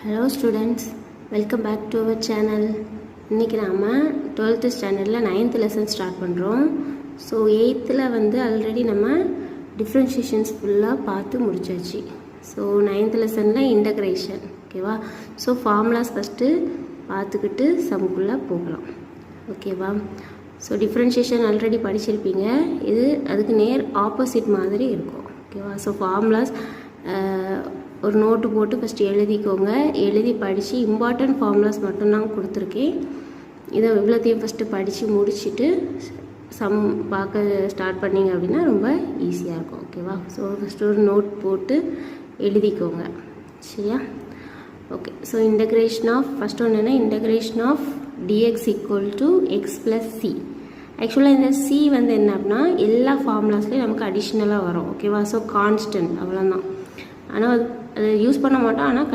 Hello students, welcome back to our channel. இன்றைக்கி நாம் 12th ஸ்டாண்டர்டில் 9th லெசன் ஸ்டார்ட் பண்ணுறோம். ஸோ 8th வந்து ஆல்ரெடி நம்ம டிஃப்ரென்ஷியேஷன்ஸ் ஃபுல்லாக பார்த்து முடிச்சாச்சு. ஸோ 9th லெசனில் இன்டகிரேஷன், ஓகேவா? ஸோ ஃபார்முலாஸ் ஃபஸ்ட்டு பார்த்துக்கிட்டு சம்குள்ளே போகலாம், ஓகேவா? ஸோ டிஃப்ரென்ஷியேஷன் ஆல்ரெடி படிச்சிருப்பீங்க. இது அதுக்கு நேர் ஆப்போசிட் மாதிரி இருக்கும், ஓகேவா? ஸோ ஃபார்முலாஸ் ஒரு நோட்டு போட்டு ஃபஸ்ட்டு எழுதிக்கோங்க. எழுதி படித்து இம்பார்ட்டன்ட் ஃபார்முலாஸ் மட்டும்தான் கொடுத்துருக்கேன். இதை இவ்வளோத்தையும் ஃபஸ்ட்டு படித்து முடிச்சுட்டு சம் பார்க்க ஸ்டார்ட் பண்ணிங்க அப்படின்னா ரொம்ப ஈஸியாக இருக்கும், ஓகேவா? ஸோ ஃபஸ்ட்டு ஒரு நோட் போட்டு எழுதிக்கோங்க, சரியா? Okay. So integration of first ஒன்று என்ன, integration of dx equal to x plus C. ஆக்சுவலாக இந்த சி வந்து என்ன அப்படின்னா எல்லா ஃபார்முலாஸ்லேயும் நமக்கு அடிஷ்னலாக வரும், ஓகேவா? ஸோ கான்ஸ்டன்ட், அவ்வளோதான். ஆனால் அது யூஸ் பண்ண மாட்டோம். ஆனால்